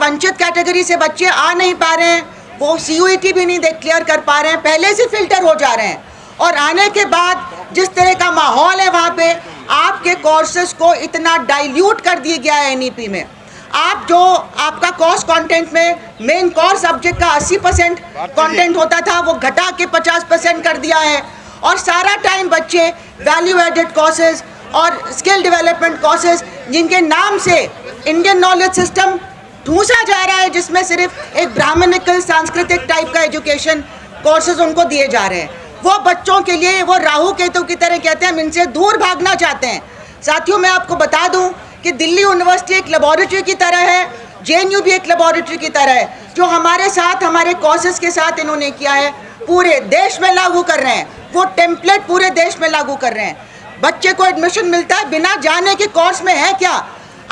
वंचित कैटेगरी से बच्चे आ नहीं पा रहे हैं, वो CUET भी नहीं क्लियर कर पा रहे हैं, पहले से फिल्टर हो जा रहे हैं। और आने के बाद जिस तरह का माहौल है वहाँ पे, आपके कोर्सेज को इतना डाइल्यूट कर दिया गया है NEP में। आप जो आपका कोर्स कंटेंट में मेन कोर सब्जेक्ट का 80% कंटेंट होता था, वो घटा के 50% कर दिया है। और सारा टाइम बच्चे वैल्यू एडेड कोर्सेज और स्किल डेवलपमेंट कोर्सेज, जिनके नाम से इंडियन नॉलेज सिस्टम ठूंसा जा रहा है, जिसमें सिर्फ एक ब्राह्मणिकल सांस्कृतिक टाइप का एजुकेशन कोर्सेज उनको दिए जा रहे हैं, वो बच्चों के लिए वो राहु केतु की तरह कहते हैं, हम इनसे दूर भागना चाहते हैं। साथियों, मैं आपको बता दूं कि दिल्ली यूनिवर्सिटी एक लेबोरेटरी की तरह है, JNU भी एक लेबोरेटरी की तरह है। जो हमारे साथ हमारे कोर्सेज के साथ इन्होंने किया है, पूरे देश में लागू कर रहे हैं, वो टेम्पलेट पूरे देश में लागू कर रहे हैं। बच्चे को एडमिशन मिलता है बिना जाने के कोर्स में है क्या।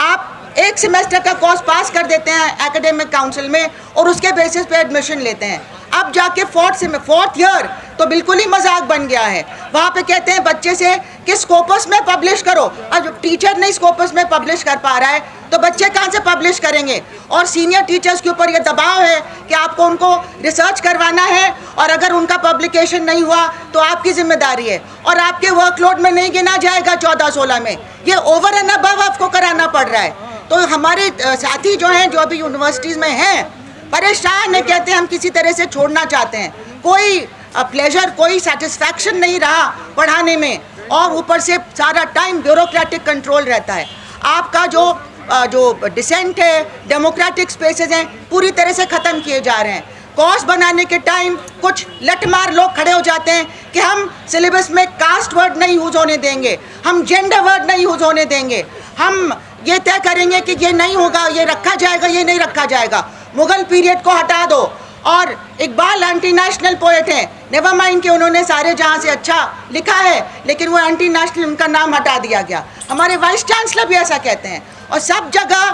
आप एक सेमेस्टर का कोर्स पास कर देते हैं एकेडमिक काउंसिल में और उसके बेसिस पे एडमिशन लेते हैं। अब जाके फोर्थ ईयर तो बिल्कुल ही मजाक बन गया है। वहाँ पे कहते हैं बच्चे से कि स्कोपस में पब्लिश करो। अब टीचर नहीं स्कोपस में पब्लिश कर पा रहा है तो बच्चे कहाँ से पब्लिश करेंगे। और सीनियर टीचर्स के ऊपर ये दबाव है कि आपको उनको रिसर्च करवाना है, और अगर उनका पब्लिकेशन नहीं हुआ तो आपकी जिम्मेदारी है, और आपके वर्कलोड में नहीं गिना जाएगा 14-16 में। ये ओवर एंड अबव आपको कराना पड़ रहा है। तो हमारे साथी जो हैं, जो अभी यूनिवर्सिटीज़ में हैं, परेशान है, कहते हैं हम किसी तरह से छोड़ना चाहते हैं। कोई प्लेजर, कोई सेटिस्फैक्शन नहीं रहा पढ़ाने में, और ऊपर से सारा टाइम ब्यूरोक्रेटिक कंट्रोल रहता है। आपका जो डिसेंट है, डेमोक्रेटिक स्पेसेस हैं, पूरी तरह से ख़त्म किए जा रहे हैं। कोर्स बनाने के टाइम कुछ लठमार लोग खड़े हो जाते हैं कि हम सिलेबस में कास्ट वर्ड नहीं यूज़ होने देंगे, हम जेंडर वर्ड नहीं यूज़ होने देंगे, हम ये तय करेंगे कि ये नहीं होगा, ये रखा जाएगा, ये नहीं रखा जाएगा। मुगल पीरियड को हटा दो। और इकबाल एंटी नेशनल पोएट हैं, नेवर माइंड कि उन्होंने सारे जहाँ से अच्छा लिखा है, लेकिन वो एंटी नेशनल, उनका नाम हटा दिया गया। हमारे वाइस चांसलर भी ऐसा कहते हैं। और सब जगह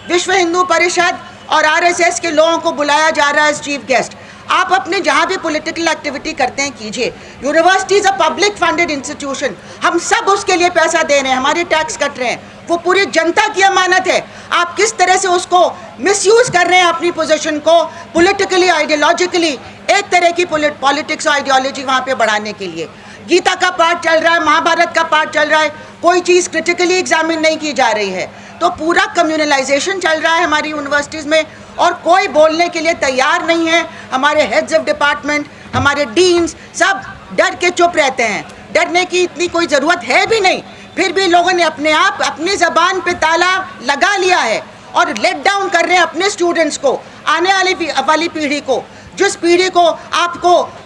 विश्व हिंदू परिषद और RSS के लोगों को बुलाया जा रहा है एज चीफ गेस्ट। आप अपने जहाँ भी पॉलिटिकल एक्टिविटी करते हैं कीजिए। University is a public funded institution, हम सब उसके लिए पैसा दे रहे हैं, हमारे टैक्स कट रहे हैं, वो पूरी जनता की अमानत है। आप किस तरह से उसको मिसयूज़ कर रहे हैं अपनी पोजीशन को पॉलिटिकली, आइडियोलॉजिकली, एक तरह की पॉलिटिक्स और आइडियोलॉजी वहाँ पे बढ़ाने के लिए। गीता का पाठ चल रहा है, महाभारत का पाठ चल रहा है, कोई चीज़ क्रिटिकली एग्जामिन नहीं की जा रही है। तो पूरा कम्युनलाइजेशन चल रहा है हमारी यूनिवर्सिटीज़ में, और कोई बोलने के लिए तैयार नहीं है। हमारे हेड्स ऑफ डिपार्टमेंट, हमारे डीन्स सब डर के चुप रहते हैं। डरने की इतनी कोई ज़रूरत है भी नहीं, फिर भी लोगों ने अपने आप अपनी ज़बान पे ताला लगा लिया है और लेट डाउन कर रहे हैं अपने स्टूडेंट्स को, आने वाली पीढ़ी को, जिस पीढ़ी को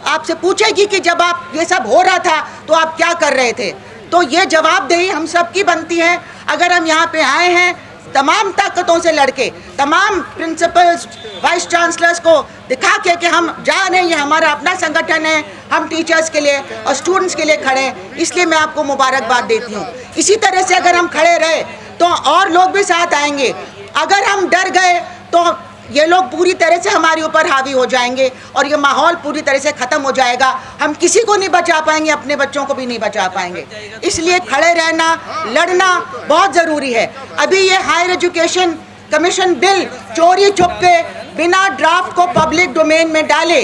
आपसे पूछेगी कि जब आप ये सब हो रहा था तो आप क्या कर रहे थे। तो ये जवाबदेही हम सब की बनती है। अगर हम यहाँ पे आए हैं तमाम ताकतों से लड़के, तमाम प्रिंसिपल्स, वाइस चांसलर्स को दिखा के कि हम जा रहे हैं, ये हमारा अपना संगठन है, हम टीचर्स के लिए और स्टूडेंट्स के लिए खड़े हैं, इसलिए मैं आपको मुबारकबाद देती हूँ। इसी तरह से अगर हम खड़े रहे तो और लोग भी साथ आएंगे। अगर हम डर गए तो ये लोग पूरी तरह से हमारे ऊपर हावी हो जाएंगे और ये माहौल पूरी तरह से ख़त्म हो जाएगा। हम किसी को नहीं बचा पाएंगे, अपने बच्चों को भी नहीं बचा पाएंगे। इसलिए खड़े रहना, लड़ना बहुत ज़रूरी है। अभी ये हायर एजुकेशन कमीशन बिल चोरी छुपे बिना ड्राफ्ट को पब्लिक डोमेन में डाले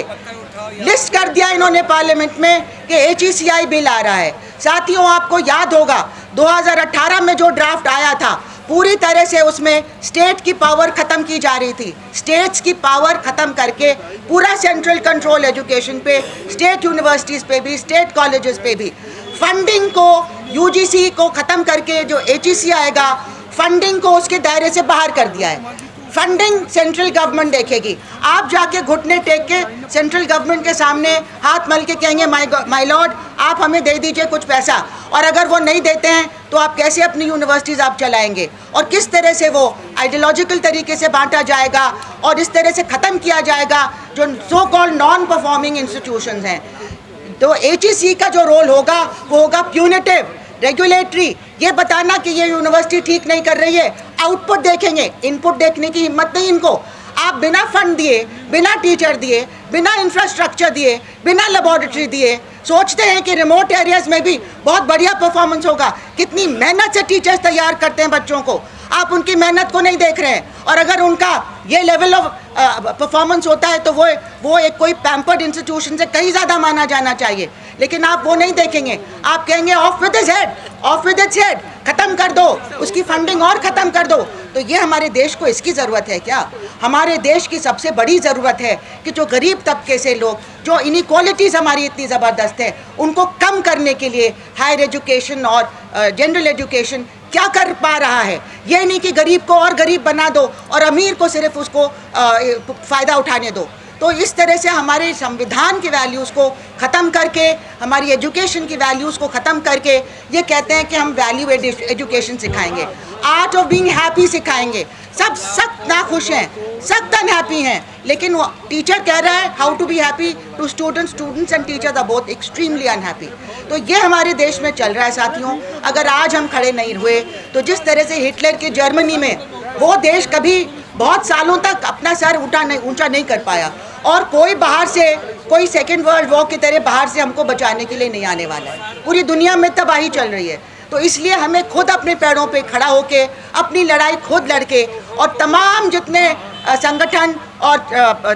लिस्ट कर दिया इन्होंने पार्लियामेंट में कि HECI बिल आ रहा है। साथियों, आपको याद होगा 2018 में जो ड्राफ्ट आया था, पूरी तरह से उसमें स्टेट की पावर ख़त्म की जा रही थी। स्टेट्स की पावर ख़त्म करके पूरा सेंट्रल कंट्रोल एजुकेशन पे, स्टेट यूनिवर्सिटीज़ पे भी, स्टेट कॉलेजेस पे भी, फंडिंग को UGC को ख़त्म करके जो HEC आएगा, फंडिंग को उसके दायरे से बाहर कर दिया है। फंडिंग सेंट्रल गवर्नमेंट देखेगी। आप जाके घुटने टेक के सेंट्रल गवर्नमेंट के सामने हाथ मल के कहेंगे माय लॉर्ड आप हमें दे दीजिए कुछ पैसा, और अगर वो नहीं देते हैं तो आप कैसे अपनी यूनिवर्सिटीज़ आप चलाएंगे, और किस तरह से वो आइडियोलॉजिकल तरीके से बांटा जाएगा और इस तरह से ख़त्म किया जाएगा जो so called non performing institutions हैं। तो HEC का जो रोल होगा वो होगा प्यूनिटिव, रेगुलेटरी, ये बताना कि ये यूनिवर्सिटी ठीक नहीं कर रही है। आउटपुट देखेंगे, इनपुट देखने की हिम्मत नहीं इनको। आप बिना फंड दिए, बिना टीचर दिए, बिना इंफ्रास्ट्रक्चर दिए, बिना लेबोरेटरी दिए सोचते हैं कि रिमोट एरियाज़ में भी बहुत बढ़िया परफॉर्मेंस होगा। कितनी मेहनत से टीचर्स तैयार करते हैं बच्चों को। आप उनकी मेहनत को नहीं देख रहे हैं। और अगर उनका ये लेवल ऑफ परफॉर्मेंस होता है तो वो एक कोई पैम्पर्ड इंस्टीट्यूशन से कहीं ज़्यादा माना जाना चाहिए, लेकिन आप वो नहीं देखेंगे। आप कहेंगे of with his head, of with its head, ख़त्म कर दो उसकी फंडिंग और ख़त्म कर दो। तो ये हमारे देश को इसकी ज़रूरत है क्या? हमारे देश की सबसे बड़ी ज़रूरत है कि जो गरीब तबके से लोग, जो इनइक्वालिटीज़ हमारी इतनी ज़बरदस्त है, उनको कम करने के लिए हायर एजुकेशन और जनरल एजुकेशन क्या कर पा रहा है। ये नहीं कि गरीब को और गरीब बना दो और अमीर को सिर्फ उसको फ़ायदा उठाने दो। तो इस तरह से हमारे संविधान की वैल्यूज़ को ख़त्म करके, हमारी एजुकेशन की वैल्यूज़ को ख़त्म करके ये कहते हैं कि हम वैल्यू एजुकेशन सिखाएंगे, आर्ट ऑफ बीइंग हैप्पी सिखाएंगे। सब सख्त नाखुश हैं, सख्त अनहैप्पी हैं, लेकिन वो टीचर कह रहा है how to be happy to students and teachers are both extremely unhappy. तो ये हमारे देश में चल रहा है साथियों। अगर आज हम खड़े नहीं हुए तो जिस तरह से हिटलर की जर्मनी में वो देश कभी बहुत सालों तक अपना सर ऊंचा नहीं कर पाया, और कोई बाहर से, कोई सेकेंड वर्ल्ड वॉर की तरह बाहर से हमको बचाने के लिए नहीं आने वाला है। पूरी दुनिया में तबाही चल रही है। तो इसलिए हमें खुद अपने पैरों पे खड़ा होके अपनी लड़ाई खुद लड़के, और तमाम जितने संगठन और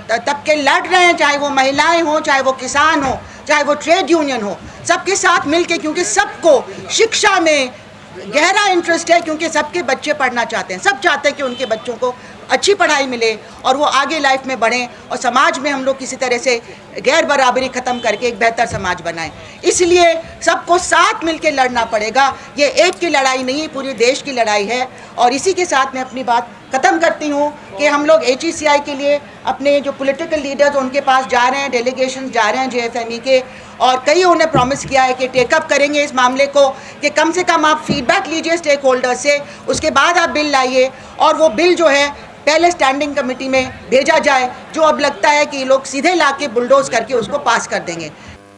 तबके लड़ रहे हैं, चाहे वो महिलाएं हों, चाहे वो किसान हो, चाहे वो ट्रेड यूनियन हो, सबके साथ मिलके, क्योंकि सबको शिक्षा में गहरा इंटरेस्ट है, क्योंकि सबके बच्चे पढ़ना चाहते हैं। सब चाहते हैं कि उनके बच्चों को अच्छी पढ़ाई मिले और वो आगे लाइफ में बढ़ें, और समाज में हम लोग किसी तरह से गैर बराबरी ख़त्म करके एक बेहतर समाज बनाएं। इसलिए सबको साथ मिलकर लड़ना पड़ेगा। ये एक की लड़ाई नहीं, पूरे देश की लड़ाई है। और इसी के साथ मैं अपनी बात ख़त्म करती हूँ कि हम लोग HECI के लिए अपने जो पॉलिटिकल लीडर्स उनके पास जा रहे हैं, डेलीगेशन जा रहे हैं JFME के, और कई उन्हें प्रॉमिस किया है कि टेकअप करेंगे इस मामले को, कि कम से कम आप फीडबैक लीजिए स्टेक होल्डर से, उसके बाद आप बिल लाइए, और वो बिल जो है पहले स्टैंडिंग कमेटी में भेजा जाए, जो अब लगता है कि ये लोग सीधे लाके बुलडोज करके उसको पास कर देंगे।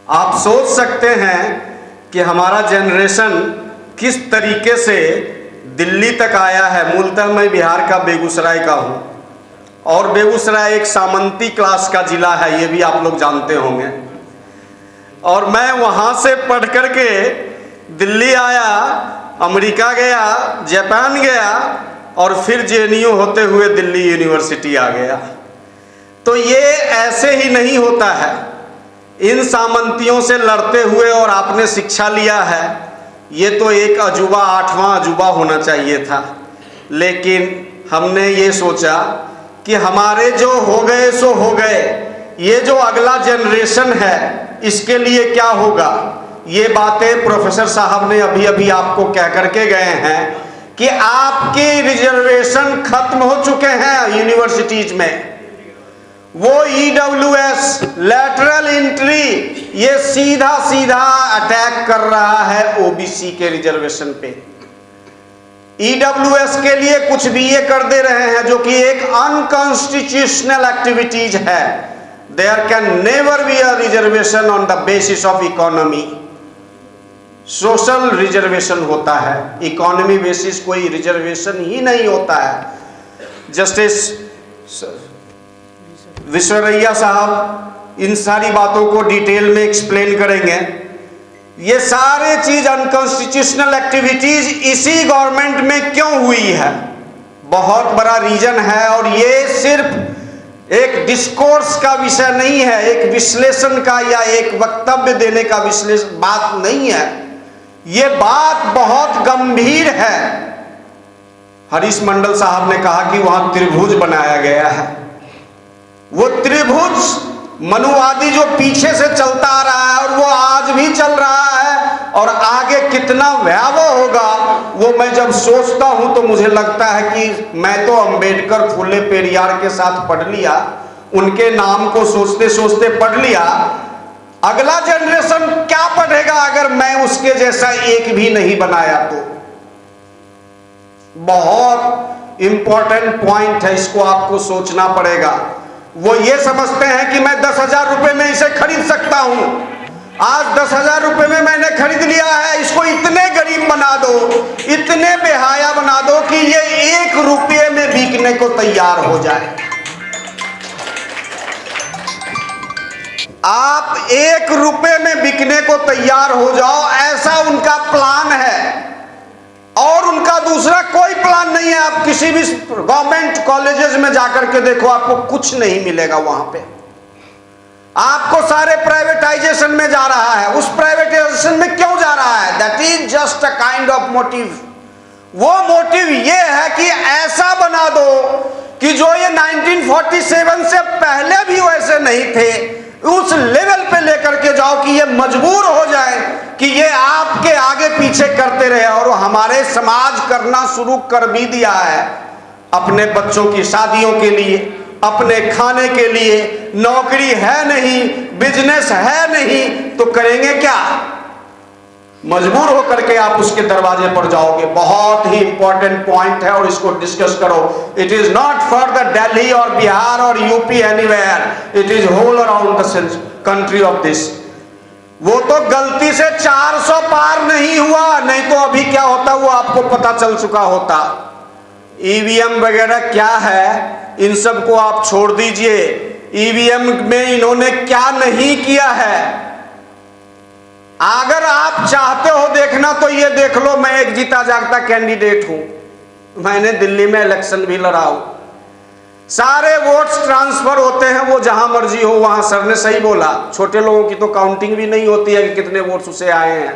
आप सोच सकते हैं कि हमारा जनरेशन किस तरीके से दिल्ली तक आया है। मूलतः मैं बिहार का बेगूसराय का हूँ, और बेगूसराय एक सामंती क्लास का ज़िला है, ये भी आप लोग जानते होंगे। और मैं वहाँ से पढ़ कर के दिल्ली आया, अमेरिका गया, जापान गया, और फिर JNU होते हुए दिल्ली यूनिवर्सिटी आ गया। तो ये ऐसे ही नहीं होता है। इन सामंतियों से लड़ते हुए और आपने शिक्षा लिया है, ये तो एक अजूबा, 8वां अजूबा होना चाहिए था। लेकिन हमने ये सोचा कि हमारे जो हो गए सो हो गए, ये जो अगला जनरेशन है इसके लिए क्या होगा। ये बातें प्रोफेसर साहब ने अभी अभी आपको कह करके गए हैं कि आपके रिजर्वेशन खत्म हो चुके हैं यूनिवर्सिटीज में। वो EWS लैटरल एंट्री, ये सीधा सीधा अटैक कर रहा है OBC के रिजर्वेशन पे। EWS के लिए कुछ भी ये कर दे रहे हैं जो कि एक अनकॉन्स्टिट्यूशनल एक्टिविटीज है। There can never be a reservation on the basis of economy. Social reservation होता है, इकोनॉमी बेसिस कोई रिजर्वेशन ही नहीं होता है। जस्टिस विश्वरैया साहब इन सारी बातों को डिटेल में एक्सप्लेन करेंगे। ये सारे चीज अनकॉन्स्टिट्यूशनल एक्टिविटीज इसी गवर्नमेंट में क्यों हुई है, बहुत बड़ा रीजन है। और ये सिर्फ एक डिस्कोर्स का विषय नहीं है, एक विश्लेषण का या एक वक्तव्य देने का विश्लेषण बात नहीं है। ये बात बहुत गंभीर है। हरीश मंडल साहब ने कहा कि वहां त्रिभुज बनाया गया है। वो त्रिभुज मनुवादी जो पीछे से चलता आ रहा है और वो आज भी चल रहा है, और आगे कितना भयावह होगा वो मैं जब सोचता हूं तो मुझे लगता है कि मैं तो अंबेडकर, फुले पेरियार के साथ पढ़ लिया, उनके नाम को सोचते सोचते पढ़ लिया। अगला जनरेशन क्या पढ़ेगा अगर मैं उसके जैसा एक भी नहीं बनाया तो। बहुत इंपॉर्टेंट पॉइंट है, इसको आपको सोचना पड़ेगा। वो ये समझते हैं कि मैं 10,000 रुपए में इसे खरीद सकता हूं। आज 10,000 रुपए में मैंने खरीद लिया है, इसको इतने गरीब बना दो, इतने बेहाया बना दो कि ये 1 रुपये में बिकने को तैयार हो जाए। आप 1 रुपये में बिकने को तैयार हो जाओ, ऐसा उनका प्लान है। और उनका दूसरा कोई प्लान नहीं है। आप किसी भी गवर्नमेंट कॉलेजेस में जाकर के देखो, आपको कुछ नहीं मिलेगा वहां पे। आपको सारे प्राइवेटाइजेशन में जा रहा है। उस प्राइवेटाइजेशन में क्यों जा रहा है? That is just a kind of motive. वो मोटिव ये है कि ऐसा बना दो कि जो ये 1947 से पहले भी वैसे नहीं थे, उस लेवल पे लेकर के जाओ कि ये मजबूर हो जाए कि ये आपके आगे पीछे करते रहे। और हमारे समाज करना शुरू कर भी दिया है। अपने बच्चों की शादियों के लिए, अपने खाने के लिए नौकरी है नहीं, बिजनेस है नहीं, तो करेंगे क्या? मजबूर होकर के आप उसके दरवाजे पर जाओगे। बहुत ही इंपॉर्टेंट पॉइंट है और इसको डिस्कस करो। It is not for the Delhi और बिहार और UP anywhere, it is whole around the country of this. वो तो गलती से 400 पार नहीं हुआ, नहीं तो अभी क्या होता वो आपको पता चल चुका होता। ईवीएम वगैरह क्या है, इन सब को आप छोड़ दीजिए। ईवीएम में इन्होंने क्या नहीं किया है। अगर आप चाहते हो देखना तो ये देख लो, मैं एक जीता जागता कैंडिडेट हूं। मैंने दिल्ली में इलेक्शन भी लड़ा हूं। सारे वोट्स ट्रांसफर होते हैं, वो जहां मर्जी हो वहां। सर ने सही बोला, छोटे लोगों की तो काउंटिंग भी नहीं होती है कि कितने वोट्स उसे आए हैं।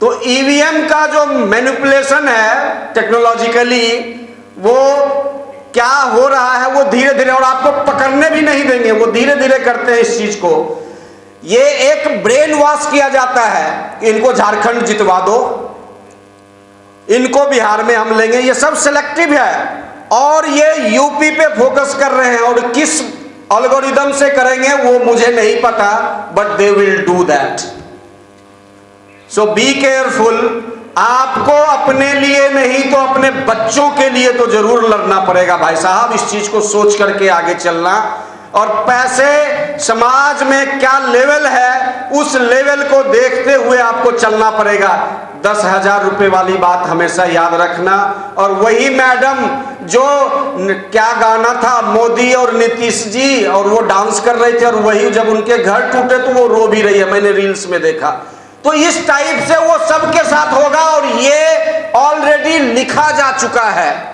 तो ईवीएम का जो मैनिपुलेशन है टेक्नोलॉजिकली, वो क्या हो रहा है, वो धीरे धीरे, और आपको पकड़ने भी नहीं देंगे, वो धीरे धीरे करते हैं इस चीज को। ये एक ब्रेन वॉश किया जाता है, इनको झारखंड जितवा दो, इनको बिहार में हम लेंगे। ये सब सिलेक्टिव है और ये यूपी पे फोकस कर रहे हैं। और किस एल्गोरिदम से करेंगे वो मुझे नहीं पता, but they will do that. So be careful. आपको अपने लिए नहीं तो अपने बच्चों के लिए तो जरूर लड़ना पड़ेगा भाई साहब। इस चीज को सोच करके आगे चलना। और पैसे समाज में क्या लेवल है, उस लेवल को देखते हुए आपको चलना पड़ेगा। 10,000 रुपए वाली बात हमेशा याद रखना। और वही मैडम जो क्या गाना था, मोदी और नीतीश जी, और वो डांस कर रहे थे, और वही जब उनके घर टूटे तो वो रो भी रही है, मैंने रील्स में देखा। तो इस टाइप से वो सबके साथ होगा। और ये ऑलरेडी लिखा जा चुका है।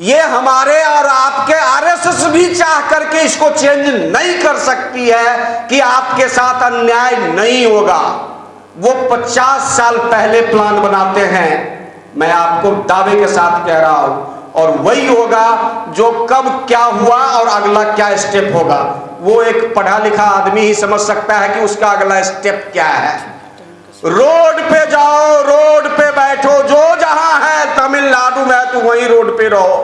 ये हमारे और आपके आरएसएस भी चाह करके इसको चेंज नहीं कर सकती है कि आपके साथ अन्याय नहीं होगा। वो 50 साल पहले प्लान बनाते हैं, मैं आपको दावे के साथ कह रहा हूं। और वही होगा जो कब क्या हुआ और अगला क्या स्टेप होगा, वो एक पढ़ा लिखा आदमी ही समझ सकता है कि उसका अगला स्टेप क्या है। रोड पे जाओ, रोड पे बैठो, जो जहां है, तमिलनाडु में है तो वही रोड पे रहो,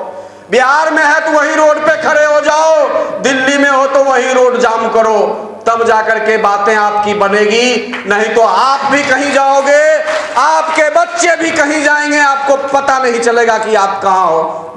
बिहार में है तो वही रोड पे खड़े हो जाओ, दिल्ली में हो तो वही रोड जाम करो, तब जाकर के बातें आपकी बनेगी। नहीं तो आप भी कहीं जाओगे, आपके बच्चे भी कहीं जाएंगे, आपको पता नहीं चलेगा कि आप कहां हो।